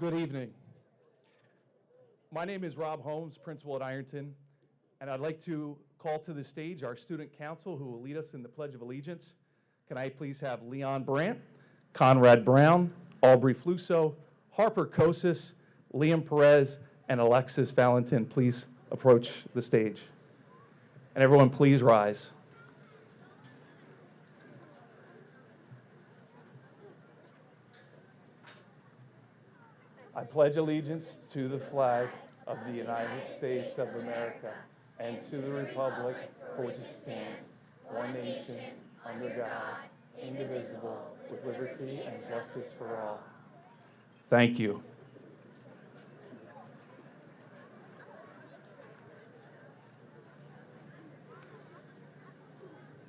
Good evening. My name is Rob Holmes, principal at Ironton, and I'd like to call to the stage our student council who will lead us in the Pledge of Allegiance. Can I please have Leon Brandt, Conrad Brown, Aubrey Fluso, Harper Kosis, Liam Perez, and Alexis Valentin please approach the stage. And everyone please rise. I pledge allegiance to the flag of the United States of America and to the republic for which it stands, one nation, under God, indivisible, with liberty and justice for all. Thank you.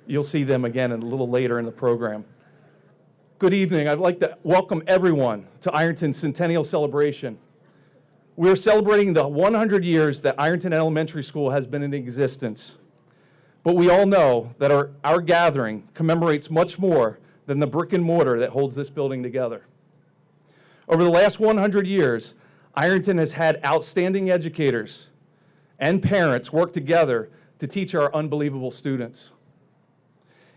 You'll see them again a little later in the program. Good evening. I'd like to welcome everyone to Ironton's Centennial celebration. We're celebrating the 100 years that Ironton Elementary School has been in existence. But we all know that our gathering commemorates much more than the brick and mortar that holds this building together. Over the last 100 years, Ironton has had outstanding educators and parents work together to teach our unbelievable students.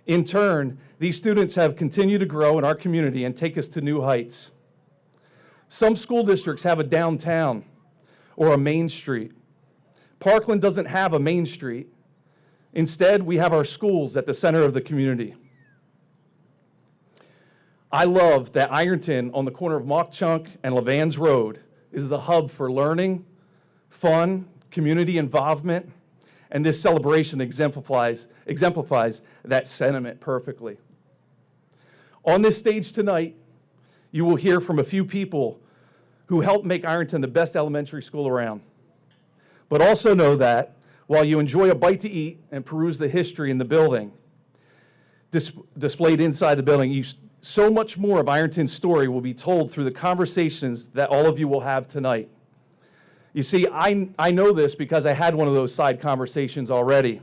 In turn, these students have continued to grow in our community and take us to new heights. Some school districts have a downtown or a main street. Parkland doesn't have a main street. Instead, we have our schools at the center of the community. I love that Ironton, on the corner of Mock Chunk and Levans Road, is the hub for learning, fun, community involvement, and this celebration exemplifies that sentiment perfectly. On this stage tonight, you will hear from a few people who helped make Ironton the best elementary school around. But also know that while you enjoy a bite to eat and peruse the history in the building, displayed inside the building, so much more of Ironton's story will be told through the conversations that all of you will have tonight. You see, I know this because I had one of those side conversations already.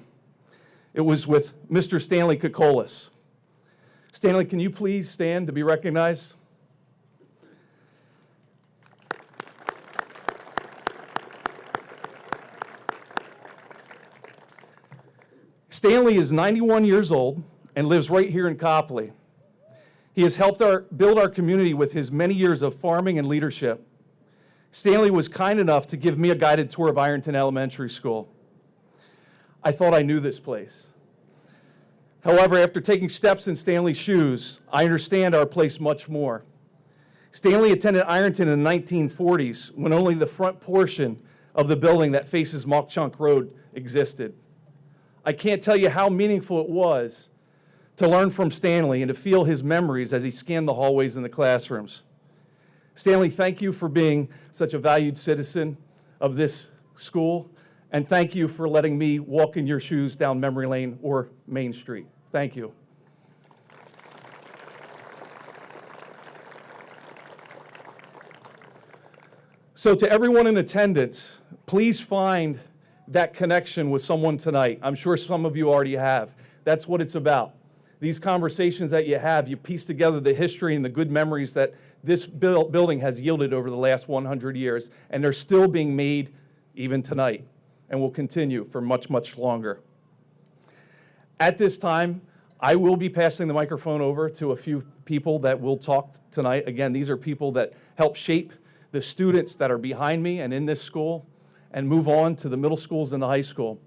It was with Mr. Stanley Kokolis. Stanley, can you please stand to be recognized? Stanley is 91 years old and lives right here in Copley. He has helped build our community with his many years of farming and leadership. Stanley was kind enough to give me a guided tour of Ironton Elementary School. I thought I knew this place. However, after taking steps in Stanley's shoes, I understand our place much more. Stanley attended Ironton in the 1940s when only the front portion of the building that faces Mock Chunk Road existed. I can't tell you how meaningful it was to learn from Stanley and to feel his memories as he scanned the hallways in the classrooms. Stanley, thank you for being such a valued citizen of this school, and thank you for letting me walk in your shoes down memory lane or Main Street. Thank you. So to everyone in attendance, please find that connection with someone tonight. I'm sure some of you already have. That's what it's about. These conversations that you have, you piece together the history and the good memories that this building has yielded over the last 100 years, and they're still being made even tonight, and will continue for much, much longer. At this time, I will be passing the microphone over to a few people that will talk tonight. Again, these are people that help shape the students that are behind me and in this school, and move on to the middle schools and the high school.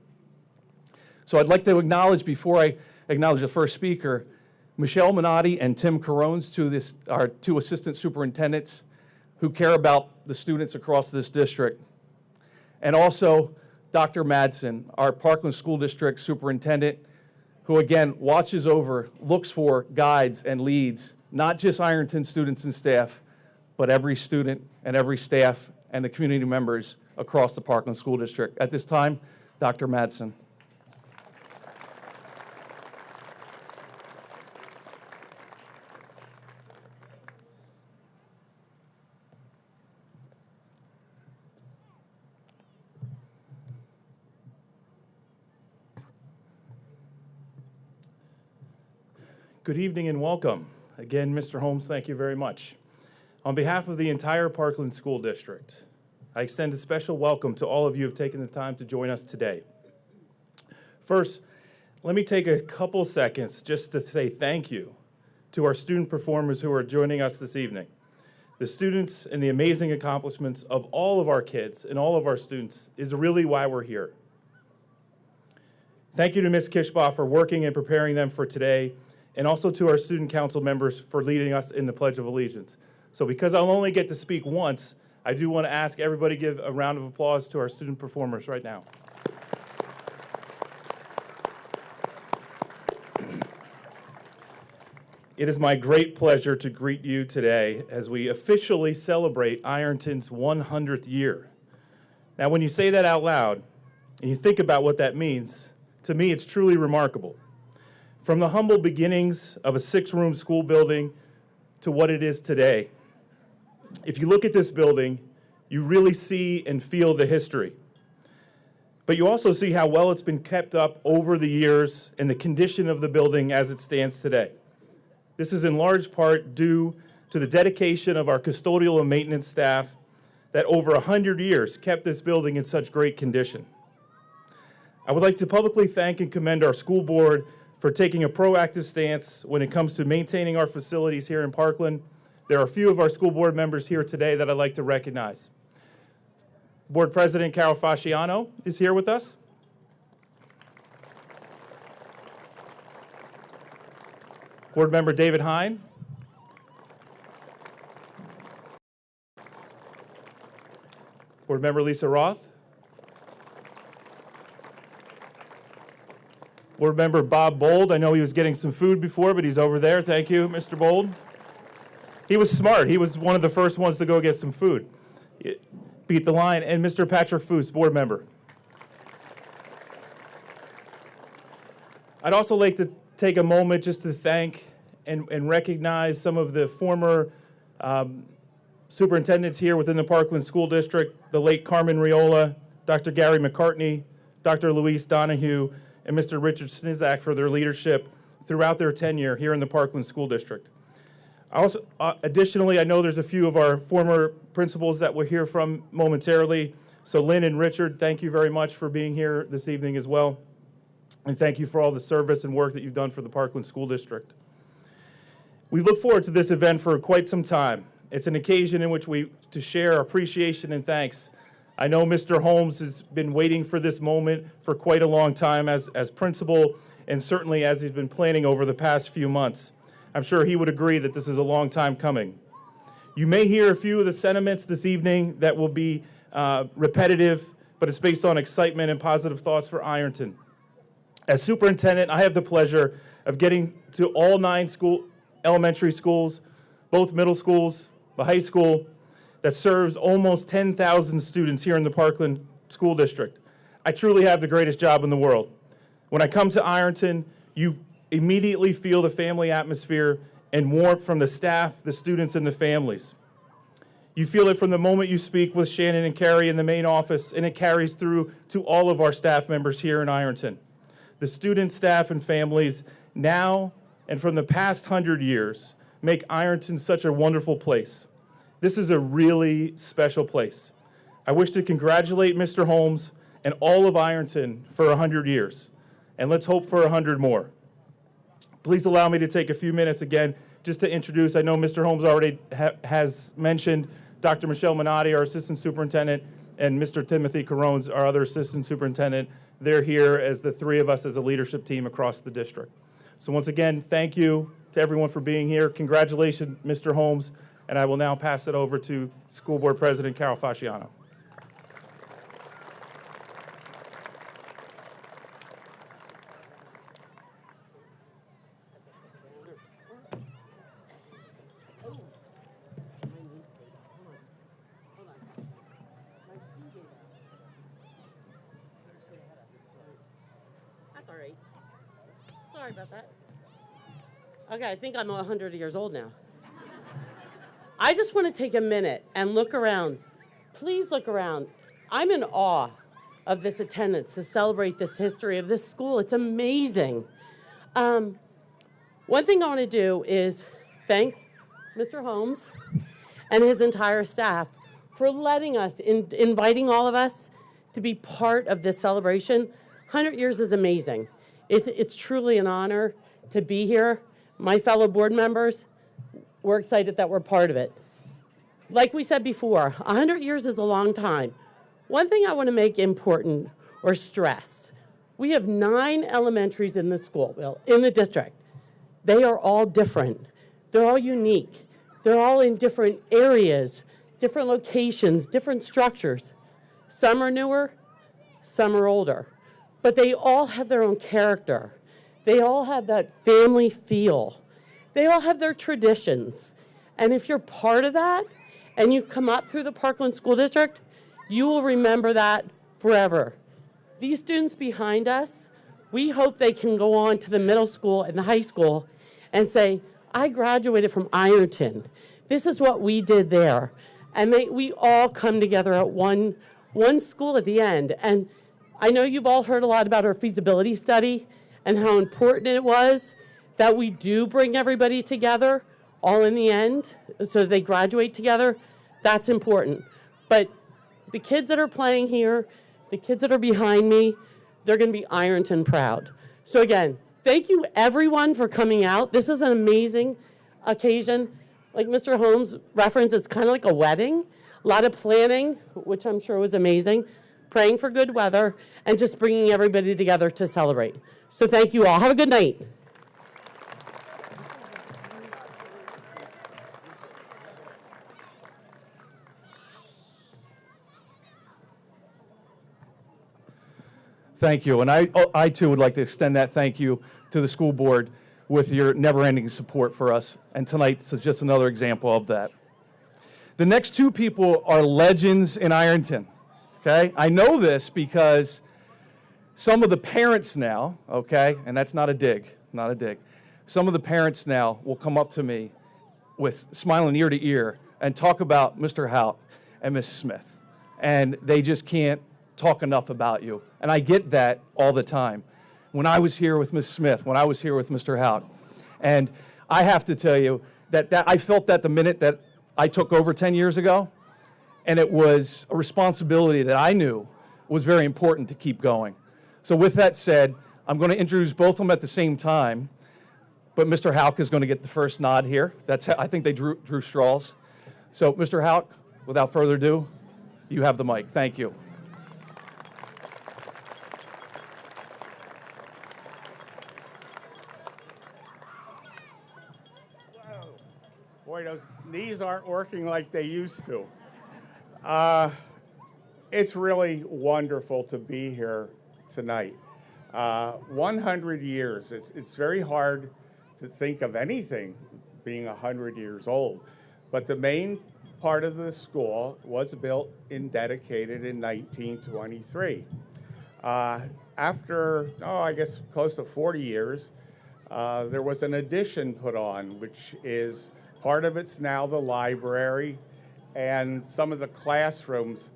So I'd like to acknowledge, before I acknowledge the first speaker, Michelle Minotti and Tim Carones, our two assistant superintendents who care about the students across this district. And also Dr. Madsen, our Parkland School District superintendent, who again watches over, looks for, guides, and leads, not just Ironton students and staff, but every student and every staff and the community members across the Parkland School District. At this time, Dr. Madsen. Good evening and welcome. Again, Mr. Holmes, thank you very much. On behalf of the entire Parkland School District, I extend a special welcome to all of you who have taken the time to join us today. First, let me take a couple seconds just to say thank you to our student performers who are joining us this evening. The students and the amazing accomplishments of all of our kids and all of our students is really why we're here. Thank you to Ms. Kishbaugh for working and preparing them for today, and also to our student council members for leading us in the Pledge of Allegiance. So because I'll only get to speak once, I do want to ask everybody to give a round of applause to our student performers right now. It is my great pleasure to greet you today as we officially celebrate Ironton's 100th year. Now, when you say that out loud and you think about what that means, to me, it's truly remarkable. From the humble beginnings of a 6-room school building to what it is today, if you look at this building, you really see and feel the history. But you also see how well it's been kept up over the years and the condition of the building as it stands today. This is in large part due to the dedication of our custodial and maintenance staff that over 100 years kept this building in such great condition. I would like to publicly thank and commend our school board for taking a proactive stance when it comes to maintaining our facilities here in Parkland. There are a few of our school board members here today that I'd like to recognize. Board President Carol Fasciano is here with us. Board Member David Hine. Board Member Lisa Roth. Board Member Bob Bold. I know he was getting some food before, but he's over there. Thank you, Mr. Bold. He was smart. He was one of the first ones to go get some food. Beat the line. And Mr. Patrick Foose, Board Member. I'd also like to take a moment just to thank and recognize some of the former superintendents here within the Parkland School District, the late Carmen Riola, Dr. Gary McCartney, Dr. Luis Donahue, and Mr. Richard Snizak for their leadership throughout their tenure here in the Parkland School District. Also, additionally, I know there's a few of our former principals that we'll hear from momentarily. So Lynn and Richard, thank you very much for being here this evening as well. And thank you for all the service and work that you've done for the Parkland School District. We look forward to this event for quite some time. It's an occasion in which to share appreciation and thanks. I know Mr. Holmes has been waiting for this moment for quite a long time as principal, and certainly as he's been planning over the past few months. I'm sure he would agree that this is a long time coming. You may hear a few of the sentiments this evening that will be repetitive, but it's based on excitement and positive thoughts for Ironton. As superintendent, I have the pleasure of getting to all 9 elementary schools, both middle schools, the high school, that serves almost 10,000 students here in the Parkland School District. I truly have the greatest job in the world. When I come to Ironton, you immediately feel the family atmosphere and warmth from the staff, the students, and the families. You feel it from the moment you speak with Shannon and Carrie in the main office, and it carries through to all of our staff members here in Ironton. The students, staff, and families now and from the past 100 years make Ironton such a wonderful place. This is a really special place. I wish to congratulate Mr. Holmes and all of Ironton for 100 years, and let's hope for 100 more. Please allow me to take a few minutes again just to introduce, I know Mr. Holmes already has mentioned Dr. Michelle Minotti, our assistant superintendent, and Mr. Timothy Carones, our other assistant superintendent. They're here as the 3 of us as a leadership team across the district. So once again, thank you to everyone for being here. Congratulations, Mr. Holmes, and I will now pass it over to School Board President Carol Fasciano. That's all right. Sorry about that. Okay, I think I'm 100 years old now. I just want to take a minute and look around. Please look around. I'm in awe of this attendance to celebrate this history of this school. It's amazing. One thing I want to do is thank Mr. Holmes and his entire staff for letting us, inviting all of us to be part of this celebration. 100 years is amazing. It's truly an honor to be here. My fellow board members, we're excited that we're part of it. Like we said before, 100 years is a long time. One thing I want to make important or stress, we have 9 elementaries in the school, in the district. They are all different. They're all unique. They're all in different areas, different locations, different structures. Some are newer, some are older, but they all have their own character. They all have that family feel. They all have their traditions. And if you're part of that and you come up through the Parkland School District, you will remember that forever. These students behind us, we hope they can go on to the middle school and the high school and say, I graduated from Ironton. This is what we did there. And we all come together at one school at the end. And I know you've all heard a lot about our feasibility study and how important it was that we do bring everybody together all in the end so they graduate together. That's important. But the kids that are playing here, the kids that are behind me, they're going to be Ironton proud. So again, thank you everyone for coming out. This is an amazing occasion. Like Mr. Holmes referenced, it's kind of like a wedding. A lot of planning, which I'm sure was amazing, praying for good weather, and just bringing everybody together to celebrate. So thank you all. Have a good night. Thank you. And I too would like to extend that thank you to the school board with your never-ending support for us. And tonight's just another example of that. The next 2 people are legends in Ironton, okay? I know this because some of the parents now, okay, and that's not a dig, not a dig. Some of the parents now will come up to me with smiling ear to ear and talk about Mr. Hout and Mrs. Smith. And they just can't talk enough about you. And I get that all the time. When I was here with Ms. Smith, when I was here with Mr. Hout. And I have to tell you that I felt that the minute that I took over 10 years ago, and it was a responsibility that I knew was very important to keep going. So with that said, I'm going to introduce both of them at the same time, but Mr. Hout is going to get the first nod here. I think they drew straws. So Mr. Hout, without further ado, you have the mic. Thank you. Boy, those knees aren't working like they used to. It's really wonderful to be here tonight. 100 years, it's very hard to think of anything being 100 years old. But the main part of the school was built and dedicated in 1923. After, I guess close to 40 years, there was an addition put on, which is part of it's now the library and some of the classrooms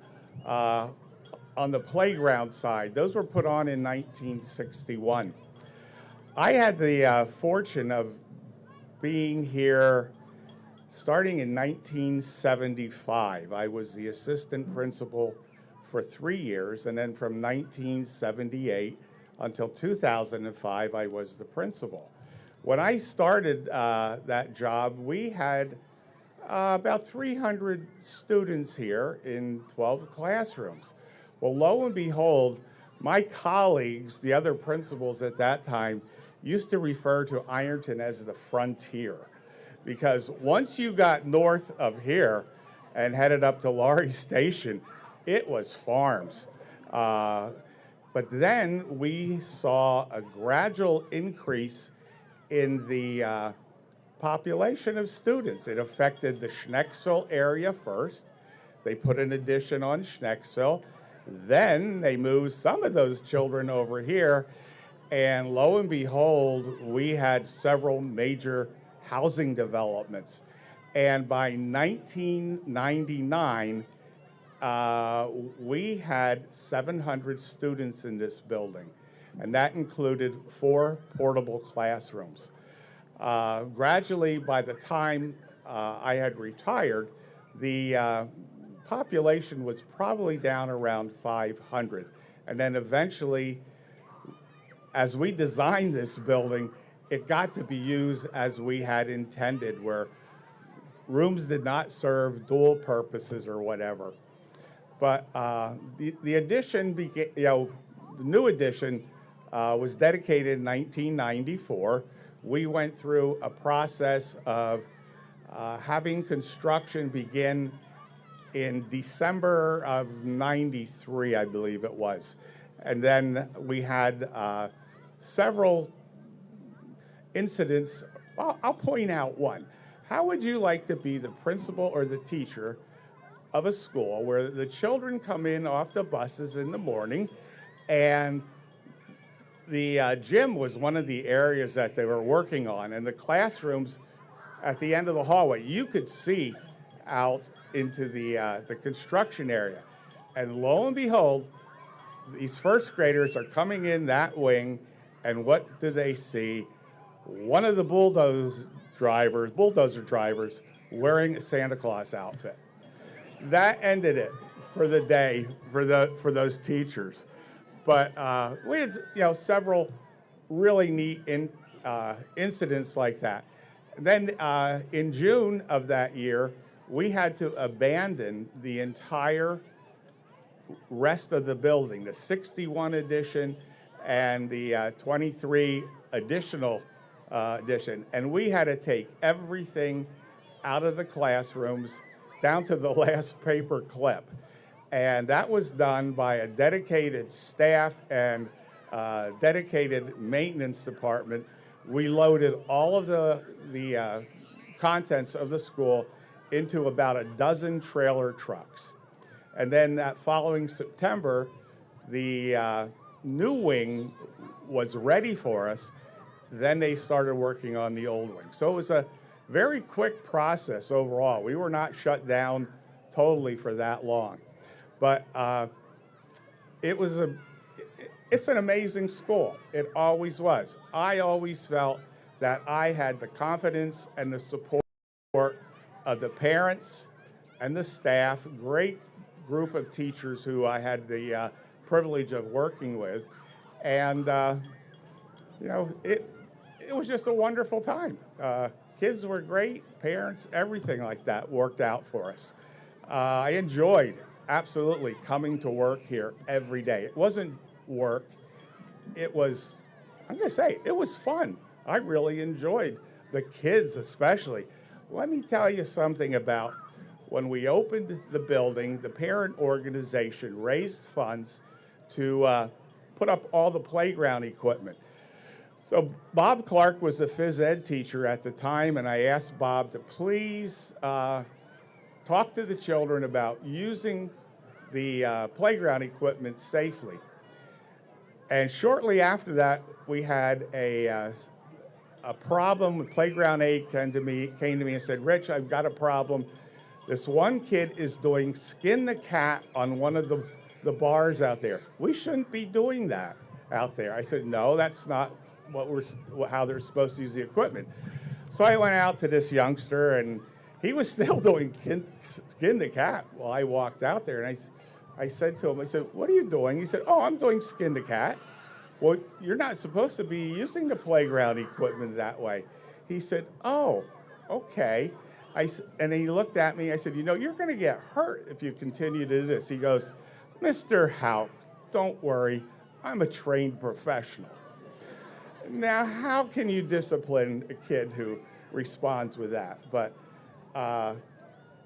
on the playground side. Those were put on in 1961. I had the fortune of being here starting in 1975. I was the assistant principal for 3 years, and then from 1978 until 2005, I was the principal. When I started that job, we had about 300 students here in 12 classrooms. Well, lo and behold, my colleagues, the other principals at that time, used to refer to Ironton as the frontier, because once you got north of here and headed up to Laurie Station, it was farms. But then we saw a gradual increase in the population of students. It affected the Schnecksville area first. They put an addition on Schnecksville. Then they moved some of those children over here, and lo and behold, we had several major housing developments. And by 1999, we had 700 students in this building, and that included 4 portable classrooms. Gradually, by the time I had retired, the population was probably down around 500. And then eventually, as we designed this building, it got to be used as we had intended, where rooms did not serve dual purposes or whatever. But the addition began, the new addition was dedicated in 1994. We went through a process of having construction begin in December of '93, I believe it was. And then we had several incidents. I'll point out one. How would you like to be the principal or the teacher of a school where the children come in off the buses in the morning, and the gym was one of the areas that they were working on, and the classrooms at the end of the hallway, you could see out into the construction area. And lo and behold, these first graders are coming in that wing, and what do they see? One of the bulldozer drivers wearing a Santa Claus outfit. That ended it for the day for those teachers. But we had several really neat incidents like that. And then in June of that year, we had to abandon the entire rest of the building, the 61 addition and the 23 additional addition. And we had to take everything out of the classrooms down to the last paper clip. And that was done by a dedicated staff and dedicated maintenance department. We loaded all of the contents of the school into about a dozen trailer trucks. And then that following September, the new wing was ready for us. Then they started working on the old wing. So it was a very quick process overall. We were not shut down totally for that long. But it's an amazing school. It always was. I always felt that I had the confidence and the support of the parents and the staff, great group of teachers who I had the privilege of working with. And, it was just a wonderful time. Kids were great, parents, everything like that worked out for us. I enjoyed absolutely coming to work here every day. It wasn't work. It was, I'm going to say, it was fun. I really enjoyed the kids especially. Let me tell you something about when we opened the building, the parent organization raised funds to put up all the playground equipment. So Bob Clark was a phys ed teacher at the time, and I asked Bob to please talk to the children about using the playground equipment safely. And shortly after that, we had a problem. Playground aide came to me and said, "Rich, I've got a problem. This one kid is doing skin the cat on one of the bars out there. We shouldn't be doing that out there." I said, "No, that's not how they're supposed to use the equipment." So I went out to this youngster, and he was still doing skin the cat while I walked out there. And I said to him, I said, "What are you doing?" He said, "Oh, I'm doing skin the cat." "Well, you're not supposed to be using the playground equipment that way." He said, "Oh, okay." And he looked at me. I said, "You're going to get hurt if you continue to do this." He goes, "Mr. Houck, don't worry. I'm a trained professional." Now, how can you discipline a kid who responds with that? But,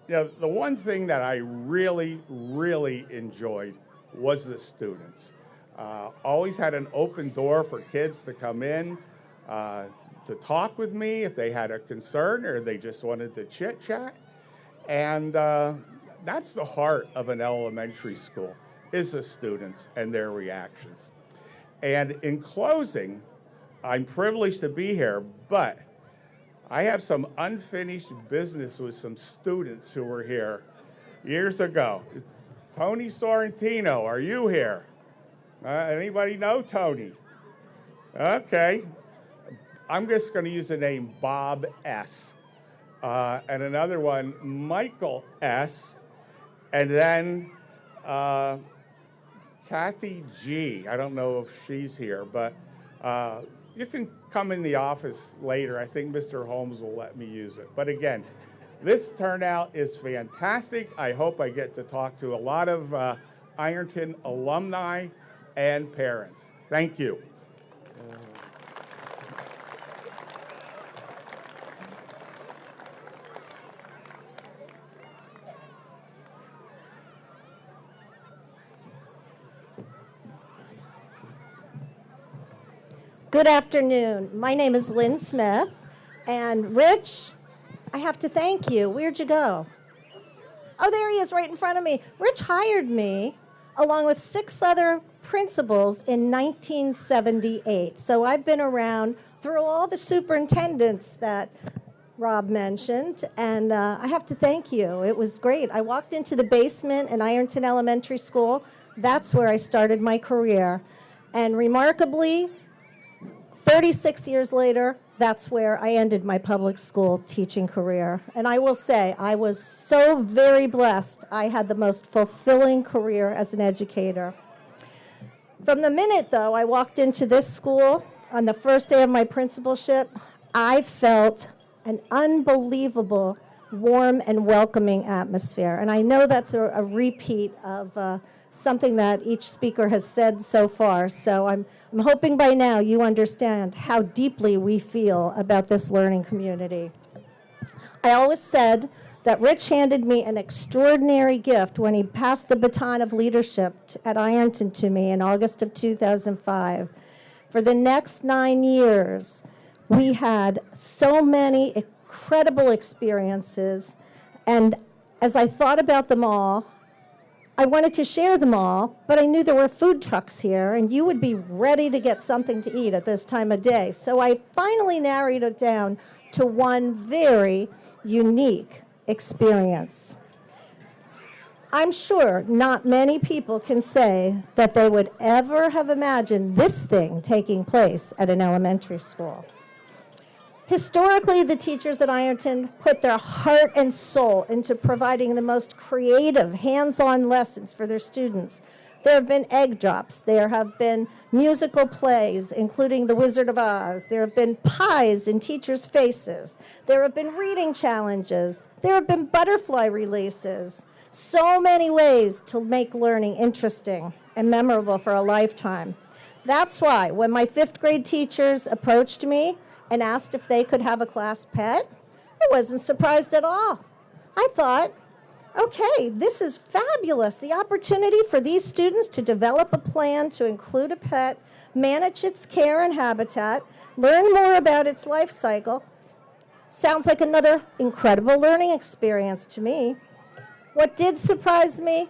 the one thing that I really, really enjoyed was the students. Always had an open door for kids to come in, to talk with me if they had a concern or they just wanted to chit-chat. And that's the heart of an elementary school, is the students and their reactions. And in closing, I'm privileged to be here, but I have some unfinished business with some students who were here years ago. Tony Sorrentino, are you here? Anybody know Tony? Okay. I'm just going to use the name Bob S. and another one, Michael S., and then Kathy G. I don't know if she's here, but you can come in the office later. I think Mr. Holmes will let me use it. But again, this turnout is fantastic. I hope I get to talk to a lot of Ironton alumni and parents. Thank you. Good afternoon. My name is Lynn Smith, and Rich, I have to thank you. Where'd you go? Oh, there he is right in front of me. Rich hired me along with 6 other principals in 1978. So I've been around through all the superintendents that Rob mentioned, and I have to thank you. It was great. I walked into the basement in Ironton Elementary School. That's where I started my career. And remarkably, 36 years later, that's where I ended my public school teaching career. And I will say, I was so very blessed. I had the most fulfilling career as an educator. From the minute, though, I walked into this school on the first day of my principalship, I felt an unbelievable, warm and welcoming atmosphere. And I know that's a repeat of something that each speaker has said so far. So I'm hoping by now you understand how deeply we feel about this learning community. I always said that Rich handed me an extraordinary gift when he passed the baton of leadership at Ironton to me in August of 2005. For the next 9 years, we had so many incredible experiences, and as I thought about them all, I wanted to share them all, but I knew there were food trucks here, and you would be ready to get something to eat at this time of day. So I finally narrowed it down to one very unique experience. I'm sure not many people can say that they would ever have imagined this thing taking place at an elementary school. Historically, the teachers at Ironton put their heart and soul into providing the most creative, hands-on lessons for their students. There have been egg drops. There have been musical plays, including The Wizard of Oz. There have been pies in teachers' faces. There have been reading challenges. There have been butterfly releases. So many ways to make learning interesting and memorable for a lifetime. That's why when my 5th grade teachers approached me and asked if they could have a class pet, I wasn't surprised at all. I thought, okay, this is fabulous. The opportunity for these students to develop a plan to include a pet, manage its care and habitat, learn more about its life cycle, sounds like another incredible learning experience to me. What did surprise me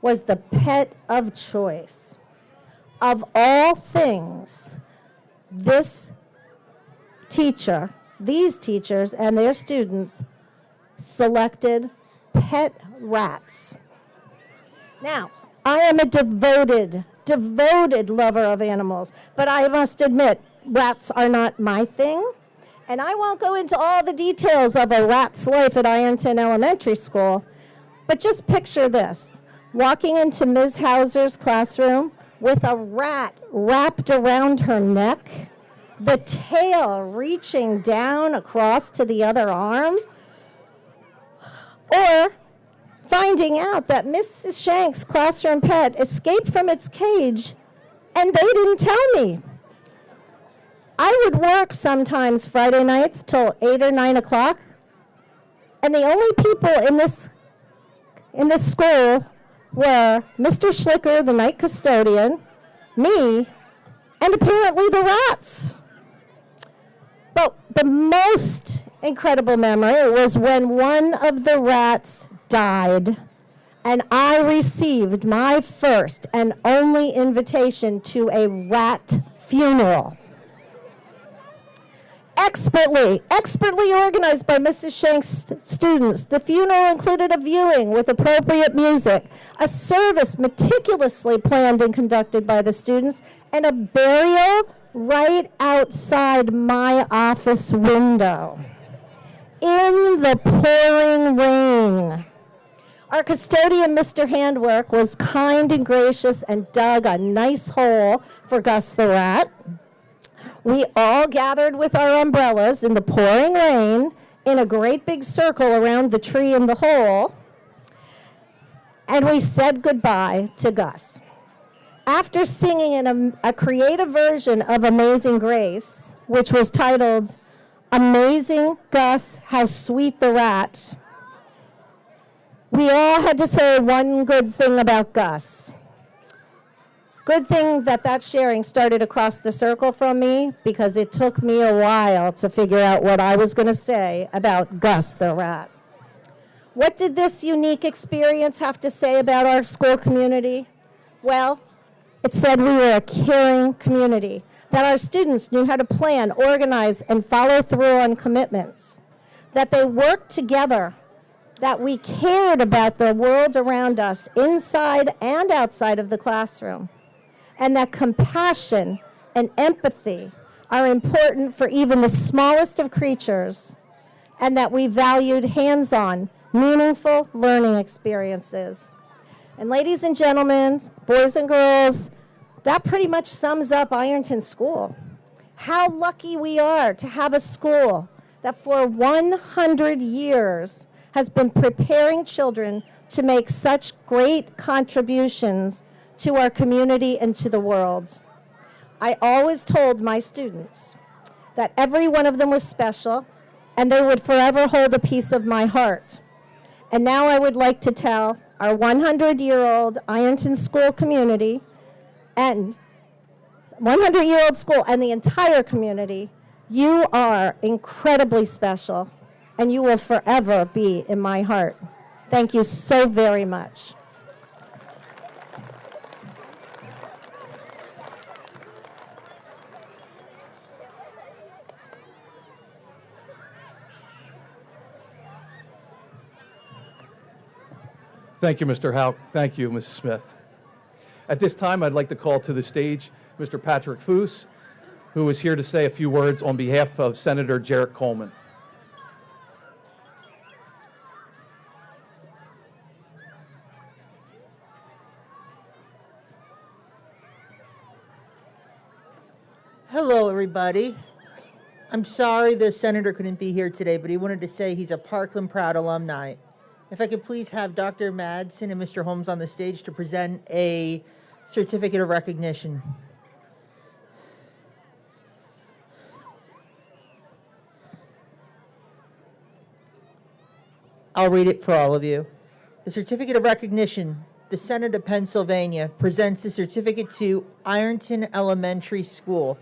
was the pet of choice. Of all things, these teachers and their students selected pet rats. Now, I am a devoted lover of animals, but I must admit, rats are not my thing, and I won't go into all the details of a rat's life at Ironton Elementary School, but just picture this, walking into Ms. Hauser's classroom with a rat wrapped around her neck, the tail reaching down across to the other arm, or finding out that Mrs. Shank's classroom pet escaped from its cage and they didn't tell me. I would work sometimes Friday nights till 8 or 9 o'clock, and the only people in this school were Mr. Schlicker, the night custodian, me, and apparently the rats. But the most incredible memory was when one of the rats died, and I received my first and only invitation to a rat funeral. Expertly organized by Mrs. Shank's students, the funeral included a viewing with appropriate music, a service meticulously planned and conducted by the students, and a burial right outside my office window. in the pouring rain. Our custodian, Mr. Handwork, was kind and gracious and dug a nice hole for Gus the rat. We all gathered with our umbrellas in the pouring rain in a great big circle around the tree in the hole, and we said goodbye to Gus. After singing in a creative version of Amazing Grace, which was titled, Amazing Gus, How Sweet the Rat, we all had to say one good thing about Gus. Good thing that sharing started across the circle from me, because it took me a while to figure out what I was going to say about Gus the rat. What did this unique experience have to say about our school community? Well, it said we were a caring community, that our students knew how to plan, organize, and follow through on commitments, that they worked together, that we cared about the world around us, inside and outside of the classroom, and that compassion and empathy are important for even the smallest of creatures, and that we valued hands-on, meaningful learning experiences. And ladies and gentlemen, boys and girls, that pretty much sums up Ironton School. How lucky we are to have a school that for 100 years has been preparing children to make such great contributions to our community and to the world. I always told my students that every one of them was special and they would forever hold a piece of my heart. And now I would like to tell our 100-year-old Ironton School community and 100-year-old school and the entire community, you are incredibly special and you will forever be in my heart. Thank you so very much. Thank you, Mr. Houck. Thank you, Mrs. Smith. At this time, I'd like to call to the stage Mr. Patrick Foose, who is here to say a few words on behalf of Senator Jarrett Coleman. Hello, everybody. I'm sorry the senator couldn't be here today, but he wanted to say he's a Parkland proud alumni. If I could please have Dr. Madsen and Mr. Holmes on the stage to present a certificate of recognition. I'll read it for all of you. The certificate of recognition, the Senate of Pennsylvania presents the certificate to Ironton Elementary School,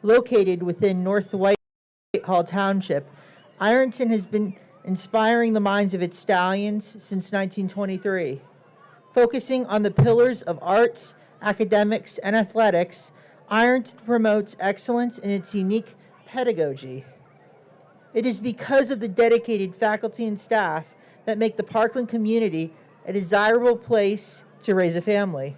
located within North Whitehall Township. Ironton has been inspiring the minds of its stallions since 1923. Focusing on the pillars of arts, academics, and athletics, Ironton promotes excellence in its unique pedagogy. It is because of the dedicated faculty and staff that make the Parkland community a desirable place to raise a family.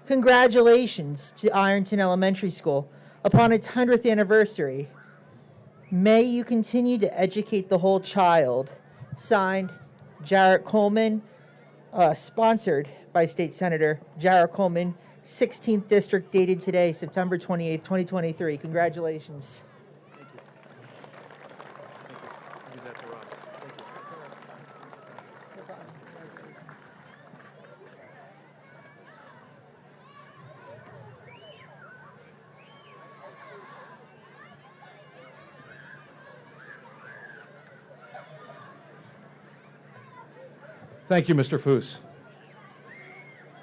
Congratulations to Ironton Elementary School upon its 100th anniversary. May you continue to educate the whole child. Signed, Jarrett Coleman, sponsored by State Senator Jarrett Coleman, 16th District, dated today, September 28th, 2023. Congratulations. Thank you, Mr. Foose.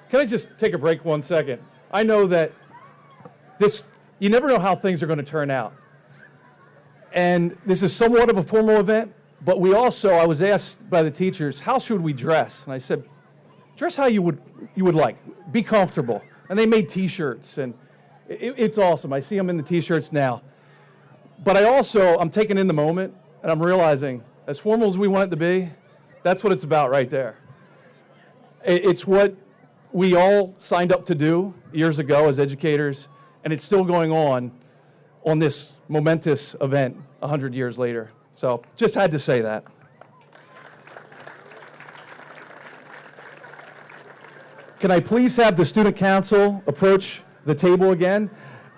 Can I just take a break 1 second? I know that you never know how things are going to turn out. And this is somewhat of a formal event, but I was asked by the teachers, how should we dress? And I said, dress how you would like. Be comfortable. And they made T-shirts, and it's awesome. I see them in the T-shirts now. But I'm taking in the moment, and I'm realizing, as formal as we want it to be, that's what it's about right there. It's what we all signed up to do years ago as educators, and it's still going on this momentous event 100 years later. So just had to say that. Can I please have the student council approach the table again?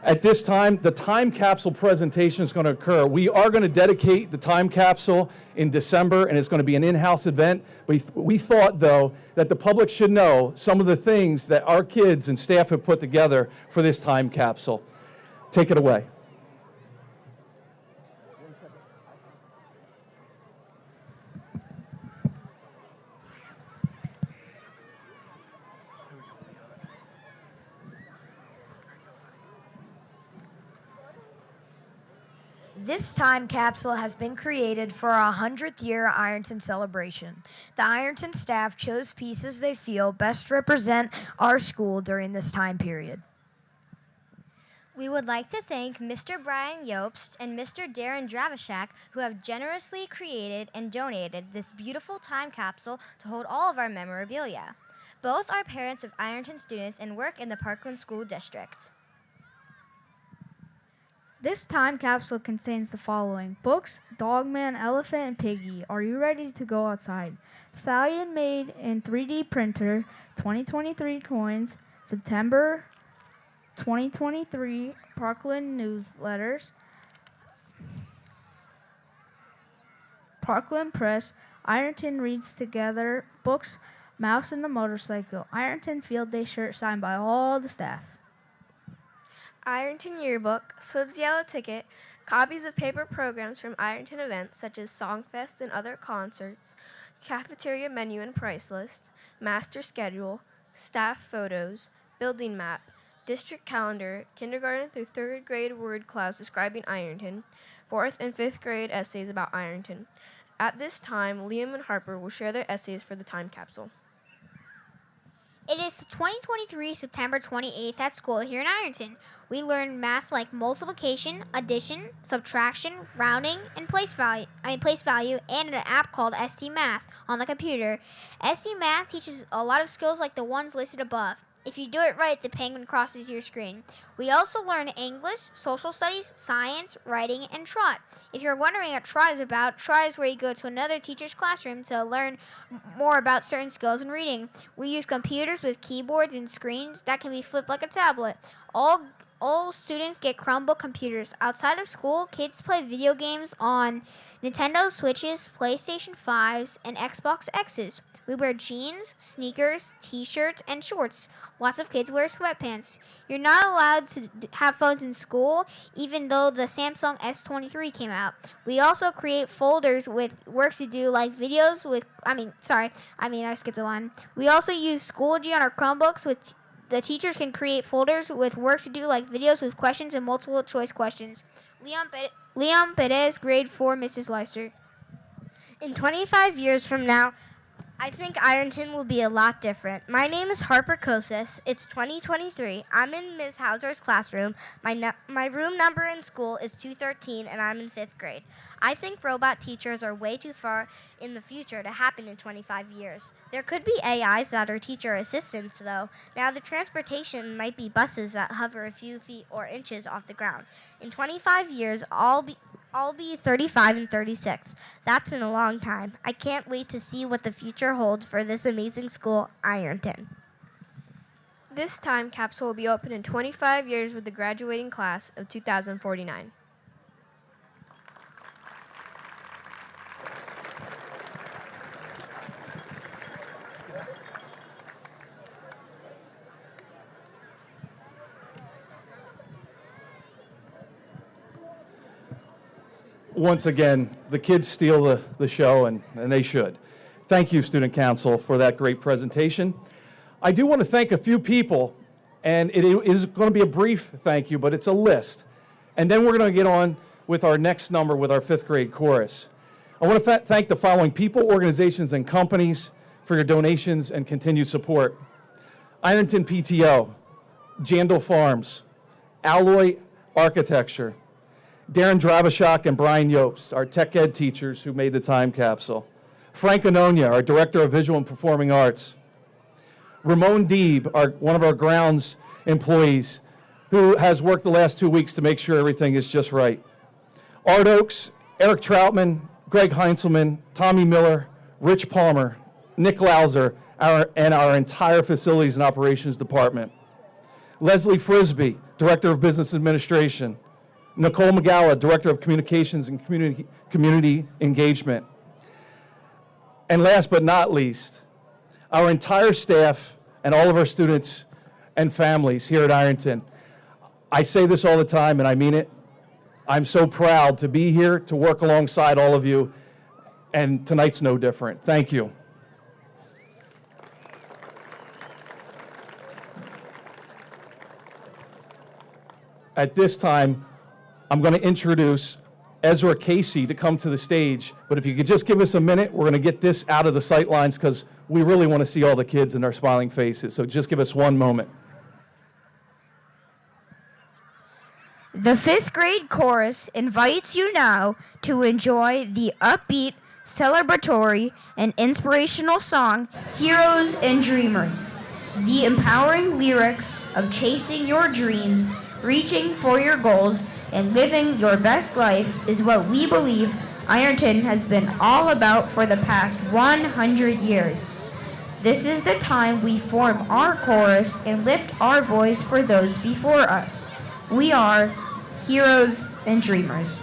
At this time, the time capsule presentation is going to occur. We are going to dedicate the time capsule in December, and it's going to be an in-house event. We thought, though, that the public should know some of the things that our kids and staff have put together for this time capsule. Take it away. This time capsule has been created for our 100th year Ironton celebration. The Ironton staff chose pieces they feel best represent our school during this time period. We would like to thank Mr. Brian Yobst and Mr. Darren Dravashak, who have generously created and donated this beautiful time capsule to hold all of our memorabilia. Both are parents of Ironton students and work in the Parkland School District. This time capsule contains the following: books, Dogman, Elephant, and Piggy. Are you ready to go outside? Stallion made in 3D printer, 2023 coins, September 2023 Parkland newsletters, Parkland Press, Ironton Reads Together books, Mouse and the Motorcycle, Ironton Field Day shirt signed by all the staff. Ironton Yearbook, Swib's Yellow Ticket, copies of paper programs from Ironton events such as Songfest and other concerts, cafeteria menu and price list, master schedule, staff photos, building map, district calendar, kindergarten through 3rd grade word clouds describing Ironton, 4th and 5th grade essays about Ironton. At this time, Liam and Harper will share their essays for the time capsule. It is 2023, September 28th at school here in Ironton. We learned math like multiplication, addition, subtraction, rounding, and place value, and an app called ST Math on the computer. ST Math teaches a lot of skills like the ones listed above. If you do it right, the penguin crosses your screen. We also learn English, social studies, science, writing, and trot. If you're wondering what trot is about, trot is where you go to another teacher's classroom to learn more about certain skills in reading. We use computers with keyboards and screens that can be flipped like a tablet. All students get Chromebook computers. Outside of school, kids play video games on Nintendo Switches, PlayStation 5s, and Xbox X's. We wear jeans, sneakers, t-shirts, and shorts. Lots of kids wear sweatpants. You're not allowed to have phones in school, even though the Samsung S23 came out. We also create folders with work to do like videos with, I skipped a line. We also use Schoology on our Chromebooks with the teachers can create folders with work to do like videos with questions and multiple choice questions. Leon Perez, grade 4, Mrs. Leister. In 25 years from now, I think Ironton will be a lot different. My name is Harper Kosas. It's 2023. I'm in Ms. Hauser's classroom. My room number in school is 213, and I'm in 5th grade. I think robot teachers are way too far in the future to happen in 25 years. There could be AIs that are teacher assistants, though. Now, the transportation might be buses that hover a few feet or inches off the ground. In 25 years, I'll be 35 and 36. That's in a long time. I can't wait to see what the future holds for this amazing school, Ironton. This time capsule will be open in 25 years with the graduating class of 2049. Once again, the kids steal the show, and they should. Thank you, Student Council, for that great presentation. I do want to thank a few people, and it is going to be a brief thank you, but it's a list. And then we're going to get on with our next number with our 5th grade chorus. I want to thank the following people, organizations, and companies for your donations and continued support. Ironton PTO, Jandal Farms, Alloy Architecture, Darren Dravashak and Brian Yobst, our tech ed teachers who made the time capsule. Frank Anonia, our Director of Visual and Performing Arts. Ramon Deeb, one of our grounds employees, who has worked the last 2 weeks to make sure everything is just right. Art Oaks Eric Troutman, Greg Heinzelman, Tommy Miller, Rich Palmer, Nick Lauser, and our entire Facilities and Operations Department. Leslie Frisbee, Director of Business Administration. Nicole McGowan, Director of Communications and Community Engagement. And last but not least, our entire staff and all of our students and families here at Ironton. I say this all the time, and I mean it. I'm so proud to be here to work alongside all of you, and tonight's no different. Thank you. At this time, I'm going to introduce Ezra Casey to come to the stage, but if you could just give us a minute, we're going to get this out of the sight lines because we really want to see all the kids and their smiling faces, so just give us one moment. The 5th grade chorus invites you now to enjoy the upbeat, celebratory, and inspirational song, Heroes and Dreamers. The empowering lyrics of chasing your dreams, reaching for your goals, and living your best life is what we believe Ironton has been all about for the past 100 years. This is the time we form our chorus and lift our voice for those before us. We are Heroes and Dreamers.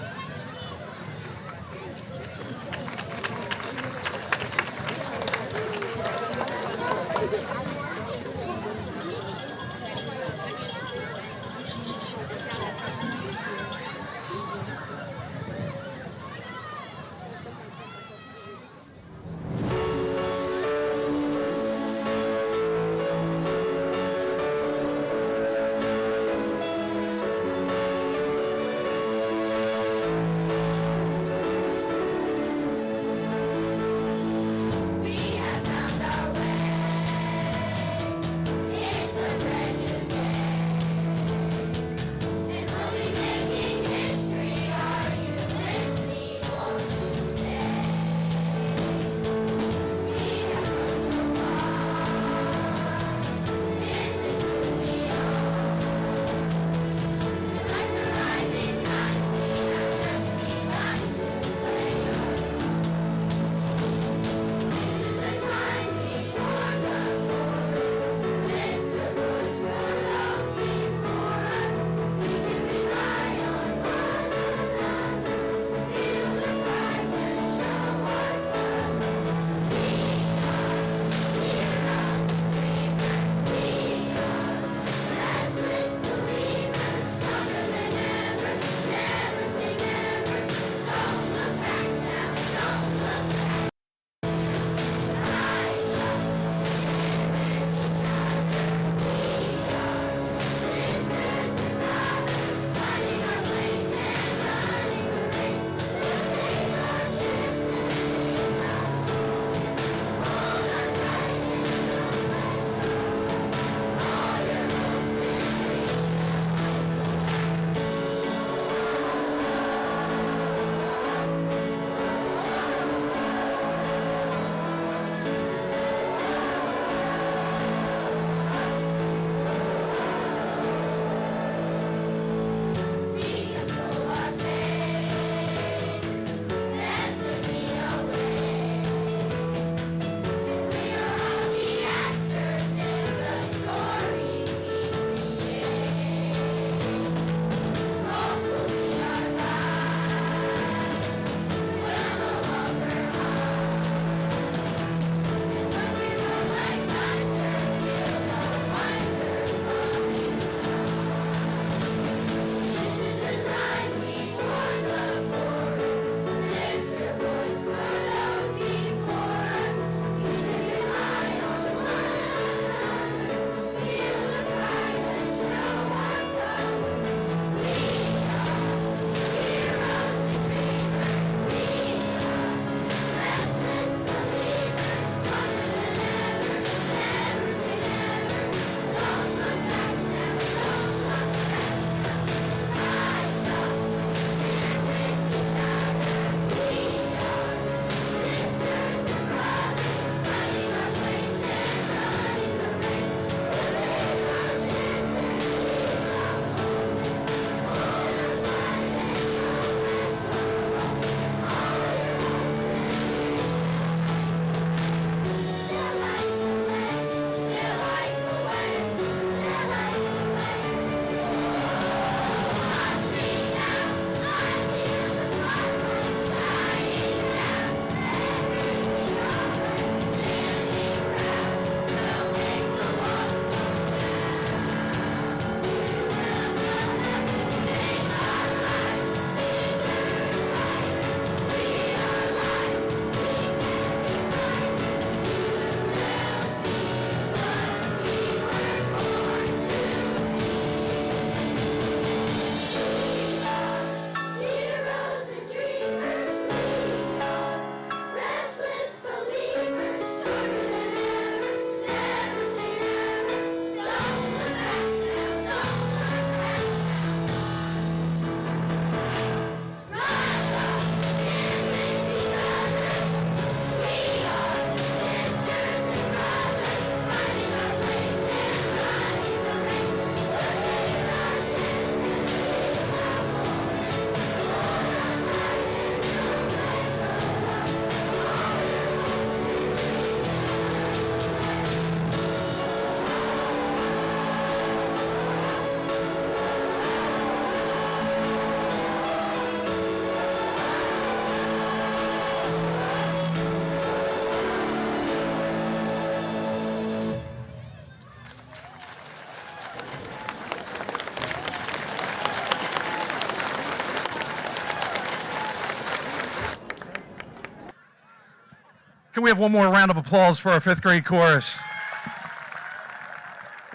Can we have one more round of applause for our 5th grade chorus?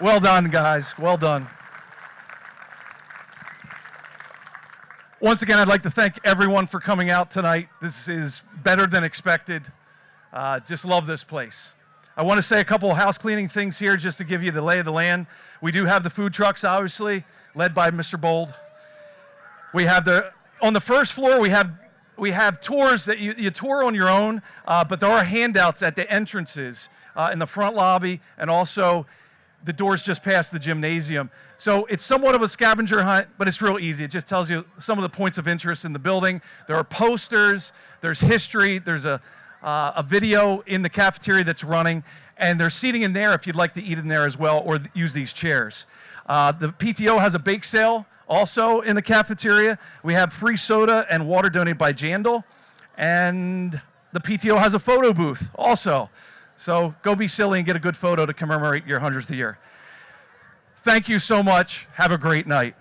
Well done, guys. Well done. Once again, I'd like to thank everyone for coming out tonight. This is better than expected. Just love this place. I want to say a couple of house cleaning things here just to give you the lay of the land. We do have the food trucks, obviously, led by Mr. Bold. We have on the first floor, we have tours that you tour on your own, but there are handouts at the entrances in the front lobby and also the doors just past the gymnasium. So it's somewhat of a scavenger hunt, but it's real easy. It just tells you some of the points of interest in the building. There are posters, there's history, there's a video in the cafeteria that's running, and there's seating in there if you'd like to eat in there as well or use these chairs. The PTO has a bake sale also in the cafeteria. We have free soda and water donated by Jandal, and the PTO has a photo booth also. So go be silly and get a good photo to commemorate your 100th year. Thank you so much. Have a great night.